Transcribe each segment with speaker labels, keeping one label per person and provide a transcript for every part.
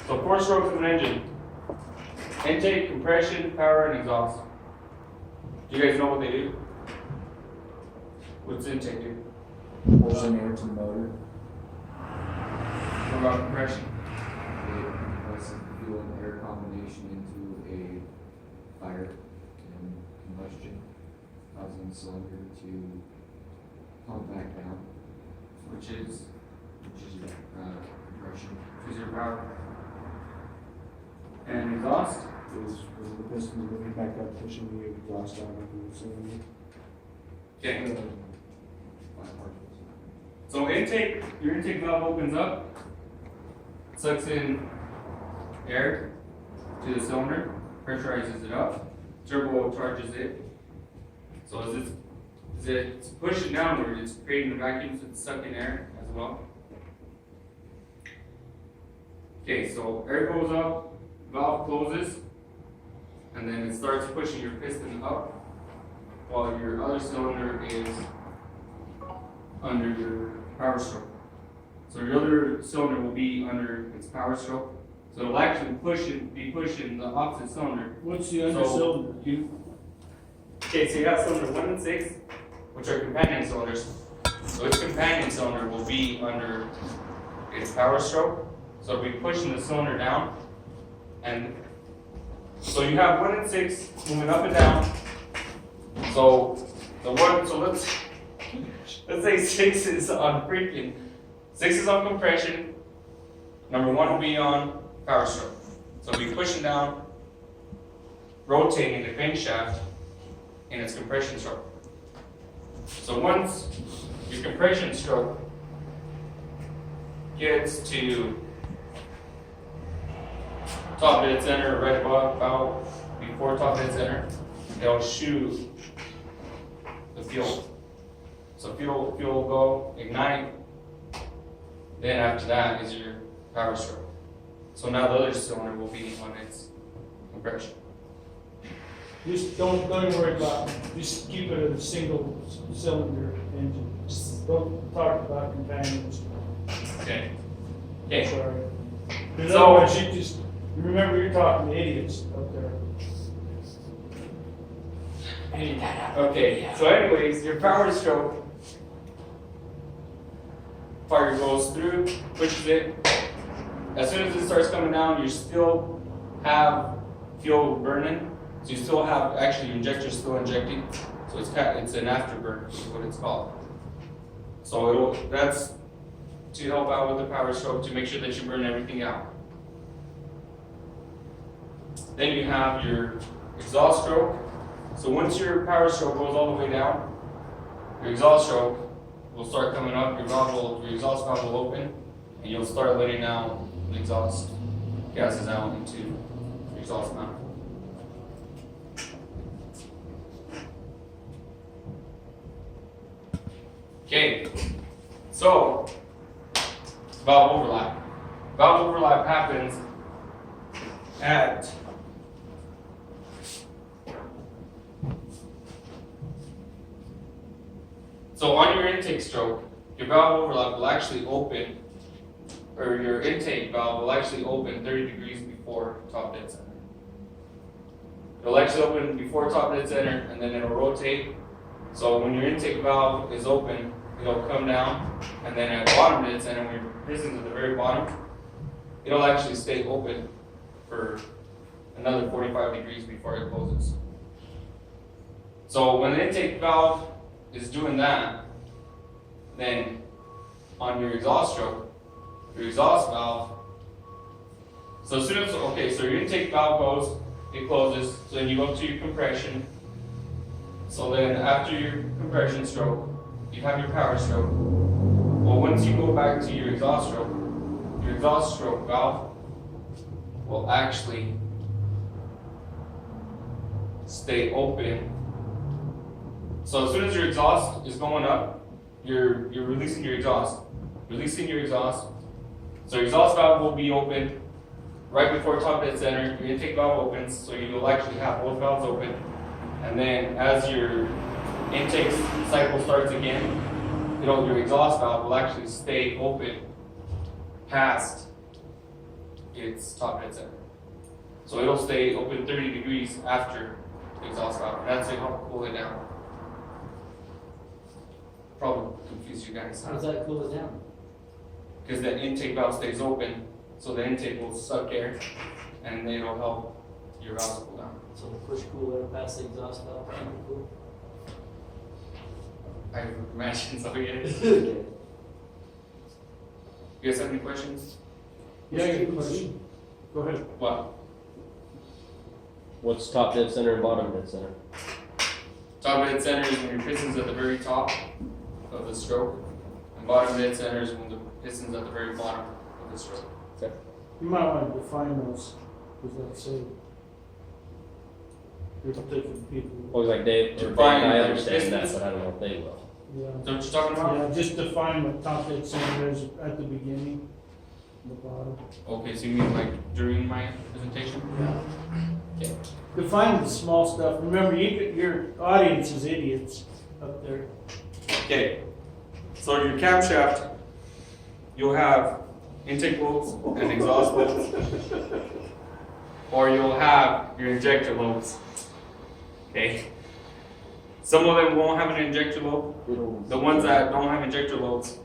Speaker 1: So 4 strokes of an engine. Intake, compression, power, and exhaust. Do you guys know what they do? What's intake do?
Speaker 2: Pushing air to the motor.
Speaker 1: What about compression?
Speaker 2: It compresses the fuel and air combination into a fire and combustion, causing the cylinder to pump back down,
Speaker 1: Which is
Speaker 2: compression.
Speaker 1: is your power. And exhaust?
Speaker 3: Is the piston moving back up, pushing the exhaust out of the cylinder.
Speaker 1: Okay.
Speaker 2: Flat particles.
Speaker 1: So intake, your intake valve opens up, sucks in air to the cylinder, pressurizes it up, turbo charges it. So as it's pushing downward, it's creating a vacuum, so it's sucking air as well. Okay, so air goes up, valve closes, and then it starts pushing your piston up while your other cylinder is under your power stroke. So your other cylinder will be under its power stroke. So it'll actually be pushing the opposite cylinder.
Speaker 3: What's the under cylinder?
Speaker 1: Okay, so you have cylinder 1 and 6, which are companion cylinders. So its companion cylinder will be under its power stroke. So it'll be pushing the cylinder down. And so you have 1 and 6 moving up and down. So let's say 6 is on 6 is on compression. Number 1 will be on power stroke. So it'll be pushing down, rotating the crankshaft in its compression stroke. So once your compression stroke gets to top dead center, right about before top dead center, it'll shoot the fuel. So fuel will go, ignite. Then after that is your power stroke. So now the other cylinder will be on its compression.
Speaker 3: Just don't worry about it. Just keep it a single cylinder engine. Just don't talk about companions.
Speaker 1: Okay. Okay.
Speaker 3: Sorry. Because
Speaker 1: So-
Speaker 3: otherwise you remember you're talking to idiots up there.
Speaker 1: Okay. So anyways, your power stroke fire goes through, pushes it. As soon as it starts coming down, you still have fuel burning. So you still have, actually your injector's still injecting. So it's an afterburn is what it's called. So that's to help out with the power stroke to make sure that you burn everything out. Then you have your exhaust stroke. So once your power stroke goes all the way down, your exhaust stroke will start coming up, your exhaust valve will open, and you'll start letting out the exhaust gases out into your exhaust manifold. Okay, so valve overlap. Valve overlap happens at so on your intake stroke, your valve overlap will actually open, or your intake valve will actually open 30 degrees before top dead center. It'll actually open before top dead center, and then it'll rotate. So when your intake valve is open, it'll come down, and then at bottom dead center, when your piston's at the very bottom, it'll actually stay open for another 45 degrees before it closes. So when the intake valve is doing that, then on your exhaust stroke, your exhaust valve, so as soon as, so your intake valve goes, it closes, so then you go to your compression. So then after your compression stroke, you have your power stroke. Well, once you go back to your exhaust stroke valve will actually stay open. So as soon as your exhaust is going up, you're releasing your exhaust. So your exhaust valve will be open right before top dead center. Your intake valve opens, so you'll actually have both valves open. And then as your intake cycle starts again, your exhaust valve will actually stay open past its top dead center. So it'll stay open 30 degrees after the exhaust valve. That's to help cool it down. Probably confuse you guys,
Speaker 4: How does
Speaker 1: huh?
Speaker 4: that cool it down?
Speaker 1: Because the intake valve stays open, so the intake will suck air, and it'll help your valves cool down.
Speaker 4: So the push cool air past the exhaust valve, can be cool?
Speaker 1: I imagine so, yes.
Speaker 4: Okay.
Speaker 1: You guys have any questions?
Speaker 3: Yeah, I got a question. Go ahead.
Speaker 1: What?
Speaker 5: What's top dead center and bottom dead center?
Speaker 1: Top dead center is when your piston's at the very top of the stroke, and bottom dead center is when the piston's at the very bottom of the stroke.
Speaker 3: You might want to define those, because that's a, you're taking people.
Speaker 5: Well, like Dave, or
Speaker 1: Define
Speaker 5: Dave, I
Speaker 1: the
Speaker 5: understand that,
Speaker 1: distance.
Speaker 5: but I don't know if they will.
Speaker 3: Yeah.
Speaker 1: Is that what you're talking about?
Speaker 3: Yeah, just define what top dead center is at the beginning, and the bottom.
Speaker 1: Okay, so you mean like during my presentation?
Speaker 3: Yeah.
Speaker 1: Okay.
Speaker 3: Define the small stuff. Remember, your audience is idiots up there.
Speaker 1: Okay, so your camshaft, you'll have intake lobes and exhaust lobes, or you'll have your injector lobes. Okay, some of them won't have an injector lobe. The ones that don't have injector lobes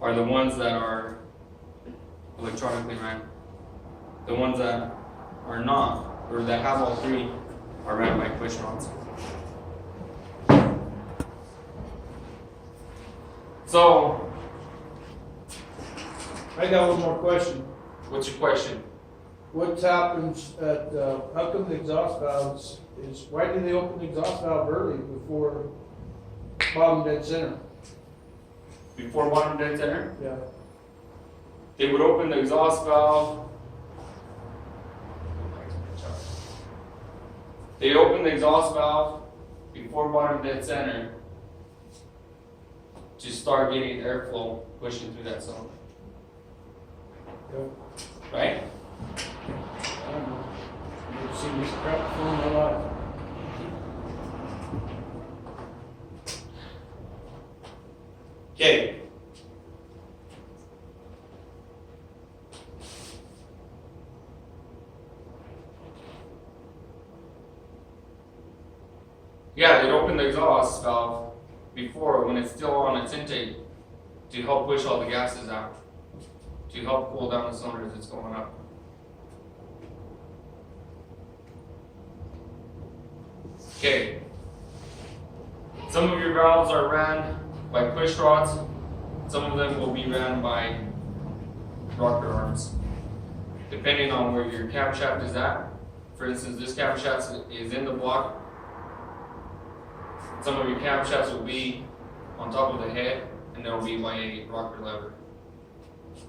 Speaker 1: are the ones that are electronically ran. The ones that are not, or that have all three, are ran by push rods. So,
Speaker 3: I got one more question.
Speaker 1: what's your question?
Speaker 3: What happens at, how come the exhaust valves why do they open the exhaust valve early before bottom dead center?
Speaker 1: Before bottom dead center,
Speaker 3: Yeah.
Speaker 1: they would open the exhaust valve. They open the exhaust valve before bottom dead center to start getting airflow pushing through that cylinder,
Speaker 3: Okay.
Speaker 1: right?
Speaker 3: I don't know. I've never seen this crap before in my life.
Speaker 1: Okay. Yeah, they'd open the exhaust valve before when it's still on its intake to help push all the gases out, to help cool down the cylinder as it's going up. Okay. Some of your valves are ran by push rods. Some of them will be ran by rocker arms, depending on where your camshaft is at. For instance, this camshaft is in the block. Some of your camshafts will be on top of the head, and they'll be by a rocker lever,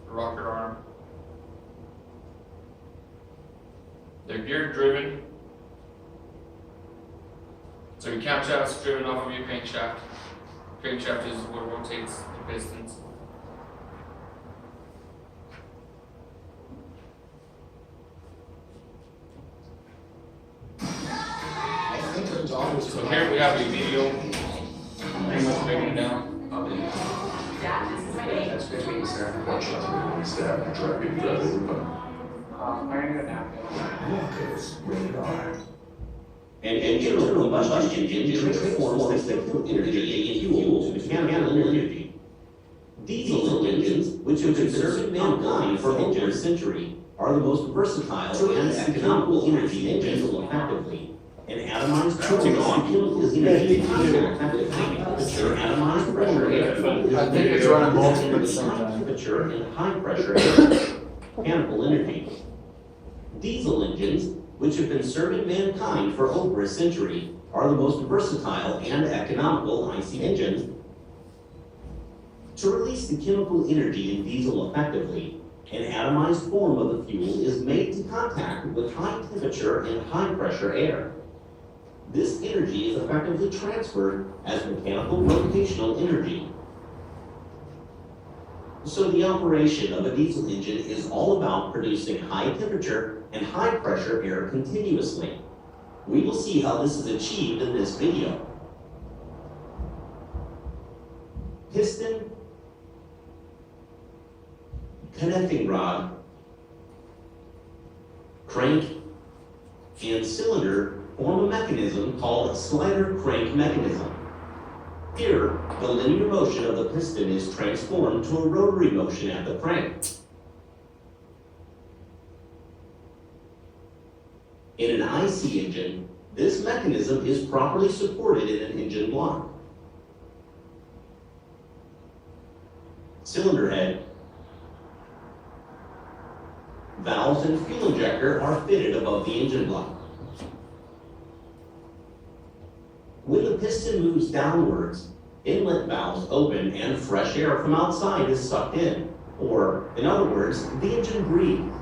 Speaker 1: a rocker arm. They're gear driven. So your camshaft is driven off of your crankshaft. Crankshaft is what rotates the pistons. So here we have a video, pretty much breaking it down.
Speaker 6: An internal combustion engine transforms electrical energy into fuel to mechanical energy. Diesel engines, which have been serving mankind for over a century, are the most versatile and economical energy engines effectively. An atomized chemical energy effectively. An atomized pressure energy.
Speaker 2: I think it's running multiple at the same
Speaker 6: High
Speaker 2: time.
Speaker 6: temperature and high pressure air. Mechanical energy. Diesel engines, which have been serving mankind for over a century, are the most versatile and economical IC engines. To release the chemical energy in diesel effectively, an atomized form of the fuel is made to contact with high temperature and high pressure air. This energy is effectively transferred as mechanical rotational energy. So the operation of a diesel engine is all about producing high temperature and high pressure air continuously. We will see how this is achieved in this video. Piston, connecting rod, crank, and cylinder form a mechanism called a slider crank mechanism. Here, the linear motion of the piston is transformed to a rotary motion at the crank. In an IC engine, this mechanism is properly supported in an engine block. Cylinder head, valves, and fuel injector are fitted above the engine block. When the piston moves downwards, inlet valves open and fresh air from outside is sucked in, or, in other words, the engine breathes.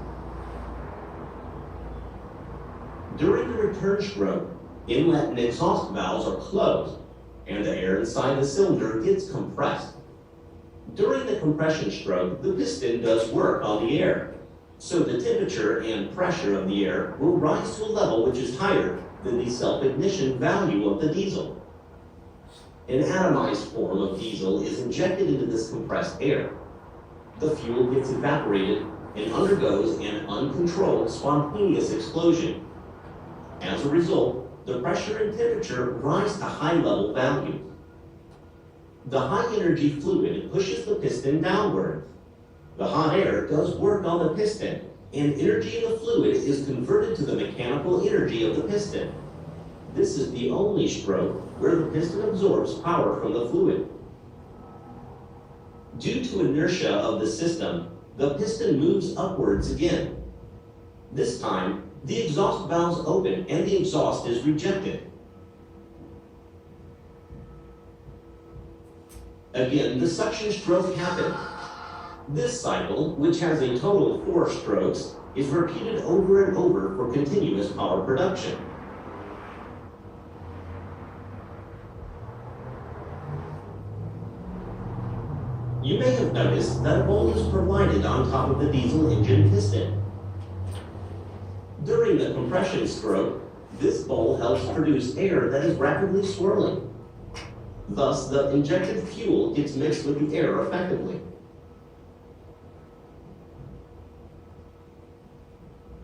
Speaker 6: During the return stroke, inlet and exhaust valves are closed, and the air inside the cylinder gets compressed. During the compression stroke, the piston does work on the air, so the temperature and pressure of the air will rise to a level which is higher than the self-ignition value of the diesel. An atomized form of diesel is injected into this compressed air. The fuel gets evaporated and undergoes an uncontrolled spontaneous explosion. As a result, the pressure and temperature rise to high-level values. The high-energy fluid pushes the piston downward. The hot air does work on the piston, and energy in the fluid is converted to the mechanical energy of the piston. This is the only stroke where the piston absorbs power from the fluid. Due to inertia of the system, the piston moves upwards again. This time, the exhaust valves open and the exhaust is rejected. Again, the suction stroke happens. This cycle, which has a total of 4 strokes, is repeated over and over for continuous power production. You may have noticed that a bowl is provided on top of the diesel engine piston. During the compression stroke, this bowl helps produce air that is rapidly swirling. Thus, the injected fuel gets mixed with the air effectively.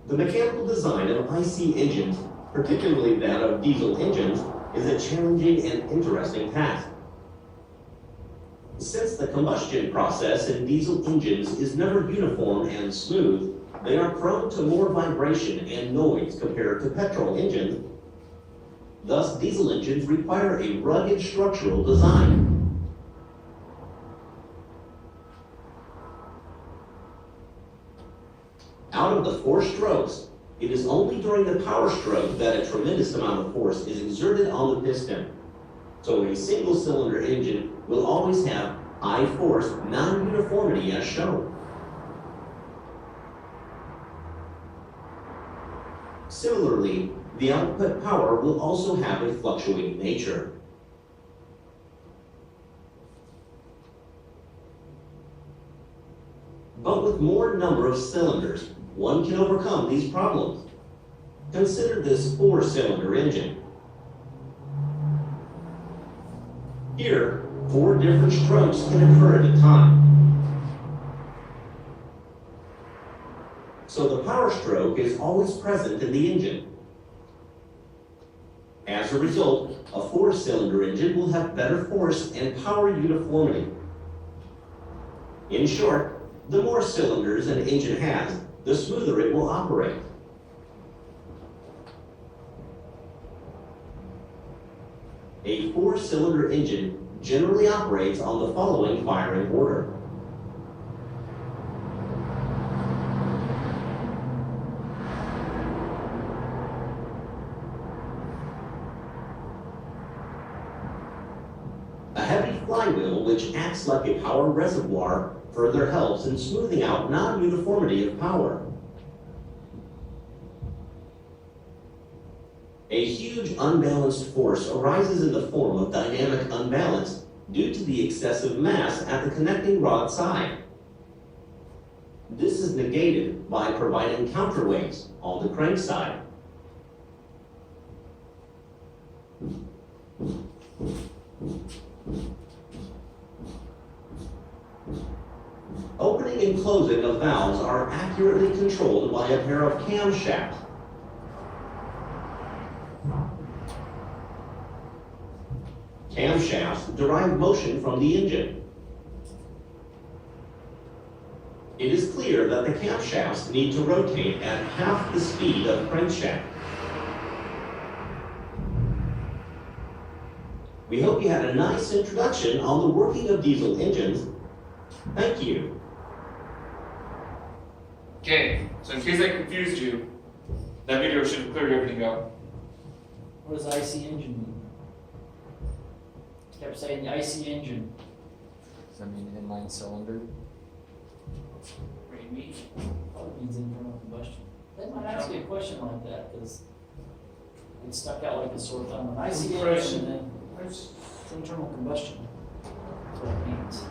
Speaker 6: The mechanical design of IC engines, particularly that of diesel engines, is a challenging and interesting task. Since the combustion process in diesel engines is never uniform and smooth, they are prone to more vibration and noise compared to petrol engines. Thus, diesel engines require a rugged structural design. Out of the 4 strokes, it is only during the power stroke that a tremendous amount of force is exerted on the piston. So a single-cylinder engine will always have high force non-uniformity as shown. Similarly, the output power will also have a fluctuating nature. But with more number of cylinders, one can overcome these problems. Consider this 4-cylinder engine. Here, 4 different strokes can occur at a time. So the power stroke is always present in the engine. As a result, a 4-cylinder engine will have better force and power uniformity. In short, the more cylinders an engine has, the smoother it will operate. A 4-cylinder engine generally operates on the following firing order. A heavy flywheel, which acts like a power reservoir, further helps in smoothing out non-uniformity of power. A huge unbalanced force arises in the form of dynamic unbalance due to the excessive mass at the connecting rod side. This is negated by providing counterweights on the crank side. Opening and closing of valves are accurately controlled by a pair of camshafts. Camshafts derive motion from the engine. It is clear that the camshafts need to rotate at half the speed of crankshaft. We hope you had a nice introduction on the working of diesel engines. Thank you.
Speaker 1: Okay, so in case I confused you, that video should have cleared everything up.
Speaker 4: What does IC engine mean? Kept saying the IC engine.
Speaker 2: Does that mean inline cylinder?
Speaker 1: What do you mean?
Speaker 4: Probably means internal combustion. They might ask you a question like that, because it stuck out like a sore thumb. When IC engine, and then it's internal combustion. That's what it means.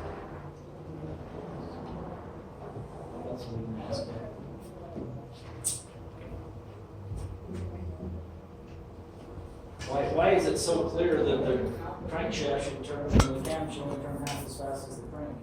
Speaker 4: That's what we can ask it. Why is it so clear that the crankshaft should turn, and the cam should only turn half as fast as the crank?